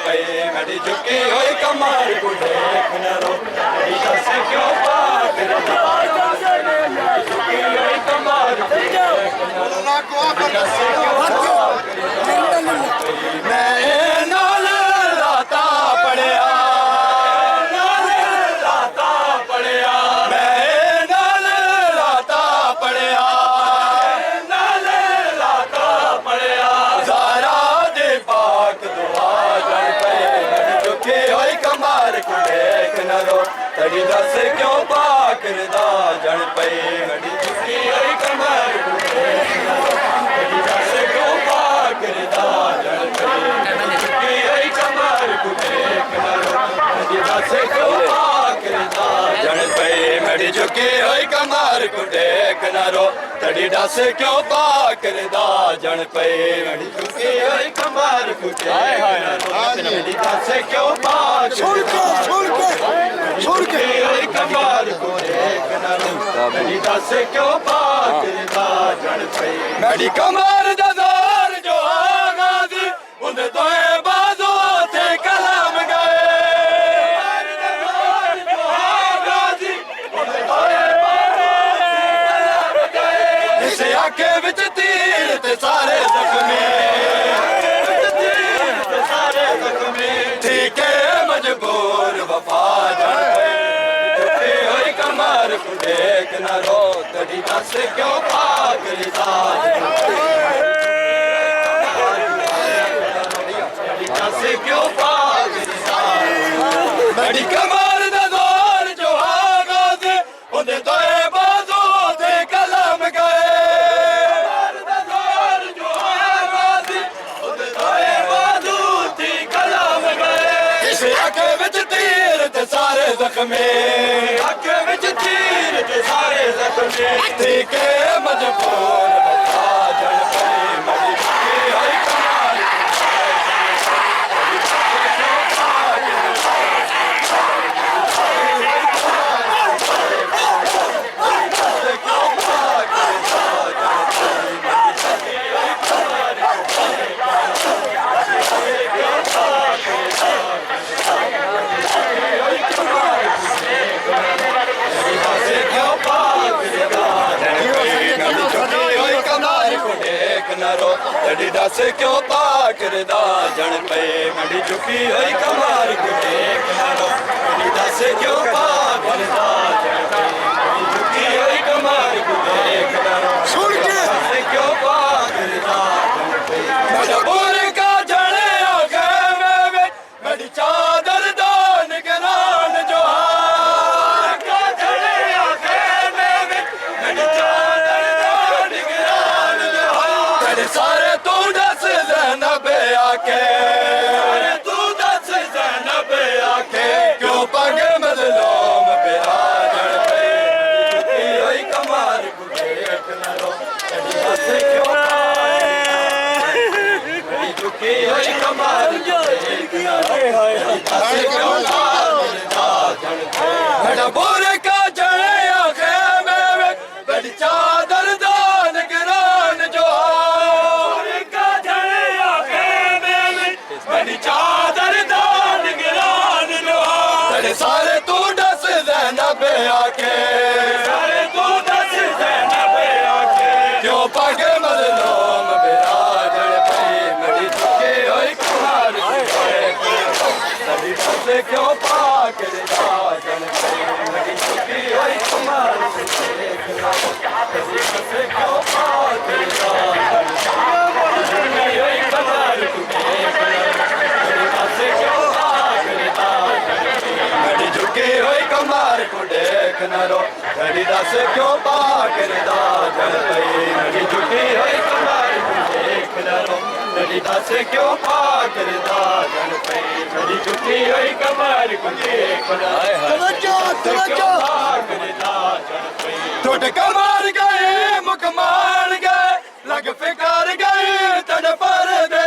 पे मेरी झुकी हुई कमर को देख न रो दस क्यों पाक झुकी हुई कमर को देख न रो दस क्यों मैं नाल लाता पड़िया तड़ी दस क्यों पाकरदा जन पे मेरी झुकी हुई कमर को देख न रो तड़ी दस क्यों पाकरदा जन पे मेरी झुकी हुई कमर को देख न रो तड़ी दस क्यों पाकरदा जन पे मेरी झुकी हुई कमर को देख न रो तड़ी दस क्यों पाकरदा जन पे मेरी झुकी हुई कमर को देख न रो तड़ी दस क्यों कमर को देख न रो मेरी दस क्यों पाकरदा जन पे मेरी कमर दा जोर जो आगाज उन दोए बाजू थे कलम गए इस आंखे विच तीर ते सारे जख्मी ठीक है मजबूर वफा देख न रो तड़ी दस क्यों पाकरदा दस क्यों पाकरदा मेरी कमर दा जोर जो आगाज उन्हें दोए बाजू थे कलम गए जो आगाज उन्हें दोए बाजू थी कलम गए इस आंखे विच तीर ते सारे जख्मी आंखे विच तीर ते सारे जख्मी ठीक है मजबूर वफा जन पे मेरी झुकी हुई कमर तड़ी दस क्यों पाकरदा जन पे मेरी झुकी हुई कमर को देख न रो तड़ी दस क्यों पाकरदा जन पे मेरी झुकी हुई कमर को देख न रो दस क्यों पाकरदा जन पे मजबूर का जड़े आगे में मेरी चादर दा निगरान जो का जड़े आगे में मेरी चादर दा निगरान जो तेरे सारे तू दस ज़ैनब आके तू दस ज़ैनब आके क्यों पगे मज़लूम पे आजड़ पे झुकी हुई कमर को देख न रो तड़ी दस क्यों मेरी झुकी हुई कमर को देख न रो तड़ी दस क्यों पाकरदा जन पे मेरा बोरे का जड़े आखे में बड़ी चादर दा निगरान जो चादर दा निगरान लो सारे तू दस ज़ैनब आके सारे तू दस ज़ैनब आके क्यों पगे मज़लूम बिराजड़ पे मेरी झुकी हुई कमर तड़ी दस क्यों पाकरदा जन पे मेरी झुकी हुई कमर तड़ी दस क्यों पाकरदा झुकी हुई कमर को देख न रो तड़ी दस क्यों पाकरदा जन पे मेरी झुकी हुई कमर को देख न रो तड़ी दस क्यों पाकरदा जन पे मेरी झुकी हुई कमर को देख न रो टूट कमर गए मुकमान गए लग फिकार गए तड़ पर दे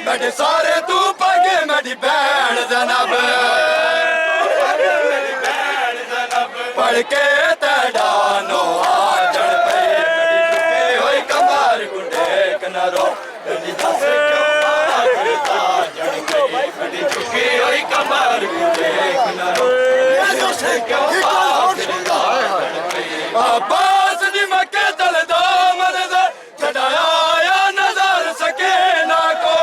मेरे सारे तू पगे मेरी भैन ज़ैनब पढ़ के तेरा नो आजड़ पे ਨਾ ਰੋ ਤੇਰੀ ਦੱਸ ਕਿਉਂ ਪਾ ਕਰਦਾ ਜਣ ਪਈ ਬੜੀ ਝੁਕੀ ਹੋਈ ਕਮਰ ਨੂੰ ਦੇਖ ਨਾ ਰੋ ਤੇਰੀ ਦੱਸ ਕਿਉਂ ਪਾ ਕਰਦਾ ਜਣ ਪਈ ਆਬਾਸ ਦੀ ਮੱਕੇ ਤਲ ਦਾ ਮਨਜ਼ਰ ਛਡਾਇਆ ਨਜ਼ਰ ਸਕੇ ਨਾ ਕੋ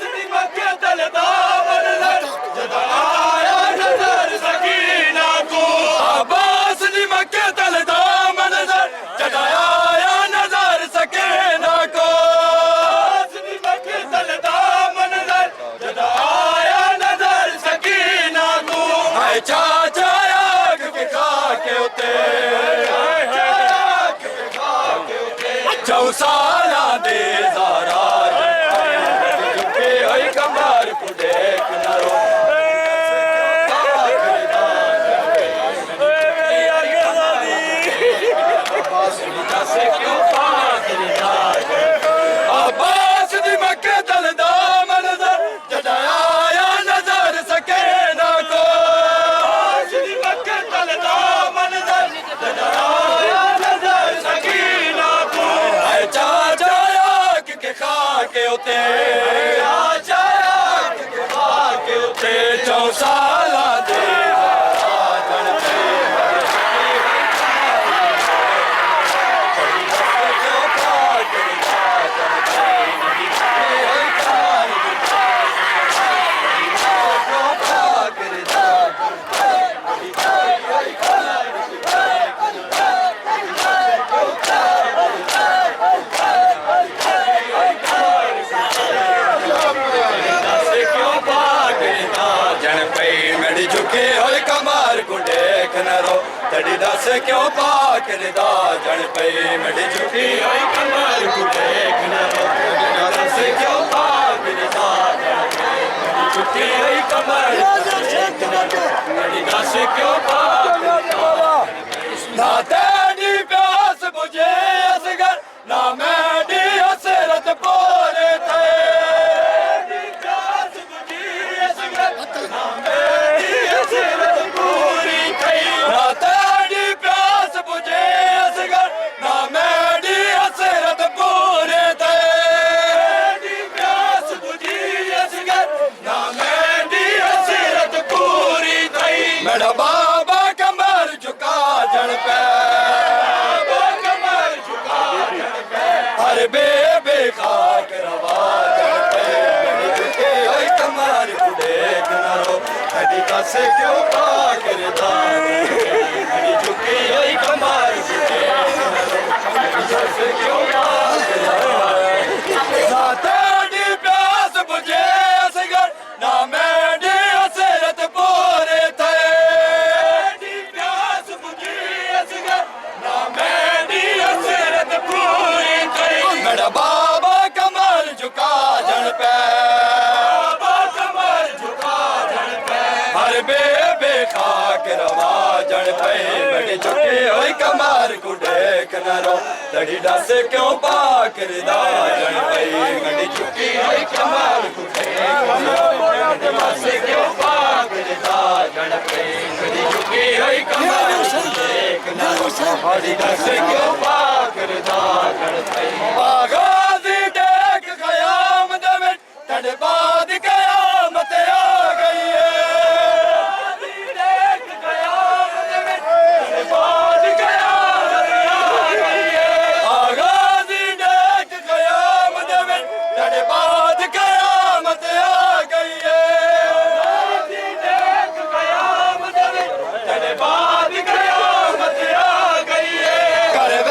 ਦੀ ਮੱਕੇ ਤਲ ਦਾ ਮਨਜ਼ਰ ਛਡਾਇਆ ਨਜ਼ਰ ਸਕੇ ਨਾ ਕੋ ਆਬਾਸ ਦੀ ਮੱਕੇ ਤਲ ਦਾ ਮਨਜ਼ਰ ਛਡਾਇਆ ਨਜ਼ਰ ਸਕੇ ਨਾ ਕੋ ਦੀ ਮੱਕੇ ਤਲ ਦਾ ਮਨਜ਼ਰ ਛਡਾਇਆ ਨਜ਼ਰ ਸਕੇ ਨਾ ਕੋ ਹਾਏ ਚਾਚਾ ਆਗ ਕੇ ਖਾ ਕੇ ਉਤੇ ਚੌਸਾਲਾ ਦੇ ਜ਼ਾਰਾ ਝੁਕੇ ਹੋਈ ਕਮਰ ਕੋ ਦੇਖ ਨਾ ਰੋ ਆਬਾਸ ਦੀ ਮੱਕੇ ਤਲ ਦਾ ਮਨਜ਼ਰ ਛਡਾਇਆ ਨਜ਼ਰ ਸਕੇ ਨਾ ਕੋ ਦੀ ਮੱਕੇ ਤਲ ਦਾ ਮਨਜ਼ਰ ਛਡਾਇਆ ਨਜ਼ਰ ਸਕੇ ਨਾ ਕੋ ਹਾਏ ਚਾਚਾ ਆਗ ਕੇ ਖਾ ਕੇ ਉਤੇ ਚਾਚਾ ਆਗ ਕੇ ਖਾ ਕੇ ਉਤੇ ਚੌਸਾਲਾ ਦੇ ਝੁਕੇ ਹੋਏ ਕਮਰ ਕੋ ਦੇਖ ਨਾ ਰੋ ਤੇਰੀ ਦੱਸ ਕਿਉਂ ਪਾ ਕਰਦਾ ਜਣ ਪਈ ਮੇਰੀ ਝੁਕੀ ਹੋਈ ਕਮਰ ਕੋ ਦੇਖ ਨਾ ਰੋ ਤੇਰੀ ਦੱਸ ਕਿਉਂ ਪਾ ਕਰਦਾ ਜਣ ਪਈ ਮੇਰੀ ਝੁਕੀ ਹੋਈ ਕਮਰ ਤੇਰੀ ਦੱਸ ਕਿਉਂ ਪਾ ਨਾ ਤੇਰੀ ਪਿਆਸ ਬੁਝੇ ਅਸਗਰ ਨਾ ਮੇਰੀ ਹਸਰਤ ਪੋਰੇ ਥੇ ਪਿਆਸ ਬੁਝੀ ਅਸਗਰ ਨਾ ਮੇਰੀ ਹਸਰਤ ਪੂਰੀ ਥਈ ਨਾ ਤੇਰੀ ਪਿਆਸ ਬੁਝੇ ਅਸਗਰ ਨਾ ਮੇਰੀ ਹਸਰਤ ਪੂਰੇ ਥੇ ਪਿਆਸ ਬੁਝੀ ਅਸਗਰ ਨਾ ਮੇਰੀ ਹਸਰਤ ਪੂਰੀ ਥਈ ਮੇਰਾ ਬਾਬਾ ਕਮਰ ਝੁਕਾ ਜਣ ਪੈ ਬਾਬਾ ਕਮਰ ਝੁਕਾ ਜਣ ਪੈ ਹਰ ਬੇਬੇ ਖਾਕ ਰਵਾ ਜਣ ਪੈ ਮੇਰੀ ਝੁਕੇ ਹੋਈ ਕਮਰ ਕੋ ਦੇਖ ਨਾ ਰੋ ਤੇਰੀ ਦੱਸ ਕਿਉਂ ਪਾ ਕਰਦਾ ਮੇਰੀ ਝੁਕੀ ਹੋਈ ਕਮਰ ਕੋ ਦੇਖ ਨਾ ਰੋ ਤੇਰੀ ਦੱਸ ਕਿਉਂ ਪਾ ਕਰਦਾ ਨਾ ਤੇਰੀ ਪਿਆਸ ਬੁਝੇ ਅਸਗਰ ਨਾ ਮੇਰੀ ਹਸਰਤ ਪੂਰੇ ਥੇ ਪਿਆਸ ਬੁਝੀ ਅਸਗਰ ਨਾ ਮੇਰੀ ਹਸਰਤ ਪੂਰੀ ਥਈ ਮੇਰਾ ਬਾਬਾ ਕਮਰ ਝੁਕਾ ਜਣ ਪੈ ਬਾਬਾ ਕਮਰ ਝੁਕਾ ਜਣ ਪੈ ਹਰ ਬੇਬੇ ਖਾਕ ਰਵਾ ਜਣ ਪਏ ਬੜੀ ਝੁਕੇ ਹੋਈ ਕਮਰ ਕੋ ਦੇਖ ਨਾ ਰੋ ਤੇਰੀ ਦੱਸ ਕਿਉਂ ਪਾ ਕਰਦਾ ਜਣ ਪਈ ਬੜੀ ਝੁਕੀ ਹੋਈ ਕਮਰ ਕੋ ਦੇਖ ਨਾ ਰੋ ਤੇਰੀ ਦੱਸ ਕਿਉਂ ਪਾ ਕਰਦਾ ਜਣ ਪਈ ਬੜੀ ਝੁਕੀ ਹੋਈ ਕਮਰ ਕੋ ਦੇਖ ਨਾ ਰੋ ਤੇਰੀ ਦੱਸ ਕਿਉਂ ਪਾ ਕਰਦਾ ਜਣ ਪਈ ਆਗਾਜ਼ੀ ਟੇਕ ਕਯਾਮ ਦੇ ਵਿੱਚ ਤੜ ਬਾਦ ਕਯਾਮਤ ਆ ਗਈ ਏ ਆਗਾਜ਼ੀ ਟੇਕ ਕਯਾਮ ਦੇ ਵਿੱਚ ਤੜ ਬਾਦ ਕਯਾਮਤ ਆ ਗਈ ਏ ਆਗਾਜ਼ੀ ਟੇਕ ਕਯਾਮ ਦੇ ਵਿੱਚ ਤੜ ਬਾਦ ਕਯਾਮਤ ਆ ਗਈ ਏ ਆਗਾਜ਼ੀ ਟੇਕ ਕਯਾਮ ਦੇ ਵਿੱਚ ਤੜ ਬਾਦ ਕਯਾਮਤ ਆ ਗਈ ਏ ਕਰ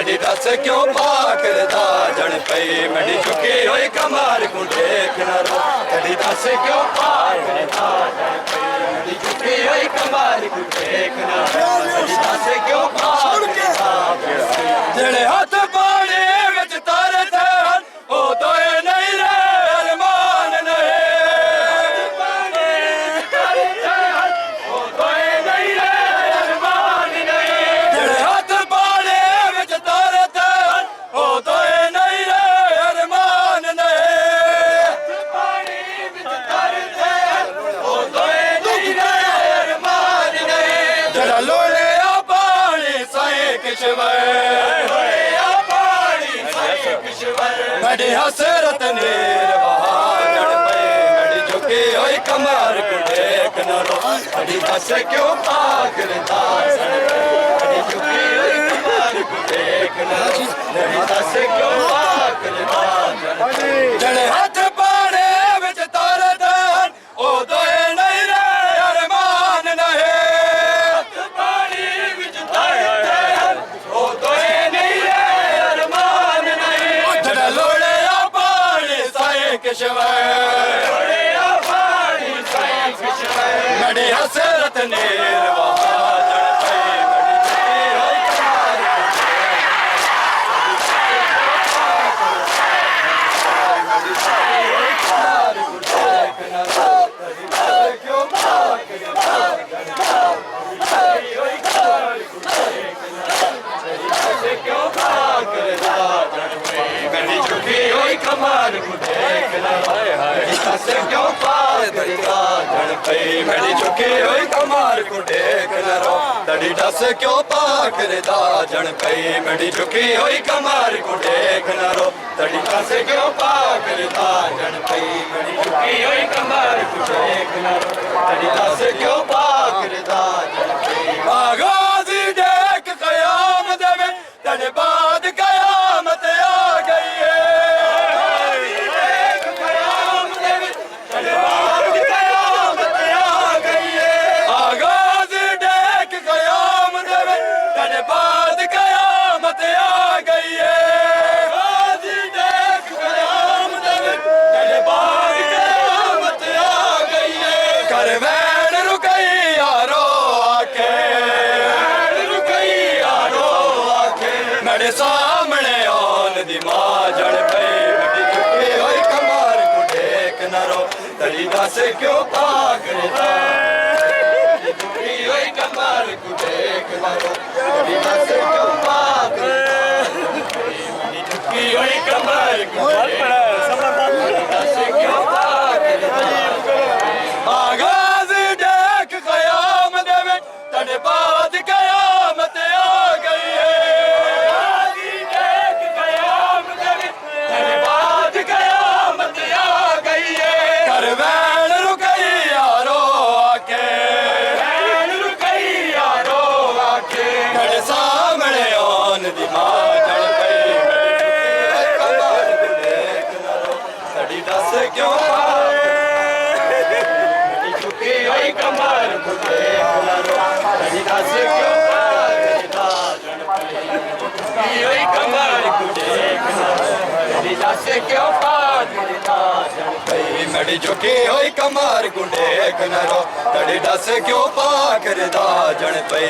तड़ी दस क्यों पाकरदा जन पई मड़ी झुकी होई कमार को देख न रो तड़ी दस क्यों पाकरदा जन पई मड़ी झुकी होई कमार को देख न रो तड़ी दस क्यों पाकरदा जेड़े हाथ पानी विच तारे थे ओ दोए नहीं रे अरमान नहीं पानी तारे थे ओ दोए नहीं रे अरमान नहीं जेड़े हाथ पानी विच तारे थे ओ दोए नहीं रे अरमान नहीं पानी विच तारे थे ओ दोए नहीं रे अरमान नहीं जड़ा लोले आ पानी साए किशवर मड़ी हसरत नीर बहार पे मड़ी झुकी होई कमर को देख न रो मड़ी दस क्यों पागलदा मड़ी झुकी होई कमर को देख न रो मड़ी दस क्यों पागलदा जड़े हाथ पाने विच तारे दान ओ दोए नहीं रे अरमान नहीं हाथ पानी विच तारे दान ओ दोए नहीं रे अरमान नहीं जड़ा लोड़े आ पानी साए किशवर लोड़े आ पानी साए किशवर मड़ी हसरत नीर बहार पे मड़ी झुकी होई कमार मड़ी झुकी होई कमार को देख न रो तड़ी दस क्यों पाकरदा जन पई होई कमार को देख न रो तड़ी दस क्यों पाकरदा जन पई मड़ी झुकी होई कमार को देख न रो तड़ी दस क्यों पाकरदा जन पई मड़ी झुकी होई कमार को देख न रो तड़ी दस क्यों पाकरदा जन पई मड़ी झुकी होई कमार को देख न रो तड़ी दस क्यों पाकरदा जन पई मड़ी झुकी होई कमार को देख न रो तड़ी दस क्यों पाकरदा जन पई आगाज़ देख क़याम दे में तड़े बाद क़यामत आ गई है देख क़याम दे में तड़े बाद क़यामत आ गई है आगाज़ देख क़याम दे में तड़े बाद क़यामत आ गई है आगाज़ देख क़याम दे में तड़े बाद क़यामत आ गई है कर वैन रुकई यारो आके वैन रुकई यारो आके मेरे सामने आन दी मां जड़ पे मड़ी झुकी होई कमार को देख न रो तड़ी दस क्यों पागलदा मड़ी झुकी होई कमार को देख न रो तड़ी दस क्यों पागलदा मड़ी झुकी होई कमार को देख तड़ी दस क्यों पागलदा आगाज़ देख क़याम दे में तड़े बाद क़यामत आ गई है आगाज़ देख क़याम दे में तड़े बाद क़यामत आ गई है कर वैन रुकई यारो आके वैन रुकई यारो आके तड़े सामने आन दी मां जड़ पई कमार को देख न रो तड़ी दस क्यों मड़ी झुकी होई कमार को देख न रो तड़ी दस क्यों पागलदा जन पई झुकी होई कमार को देख न रो तड़ी दस क्यों पागलदा जन पई मड़ी झुकी होई कमार को देख न रो तड़ी दस क्यों पागलदा जन पई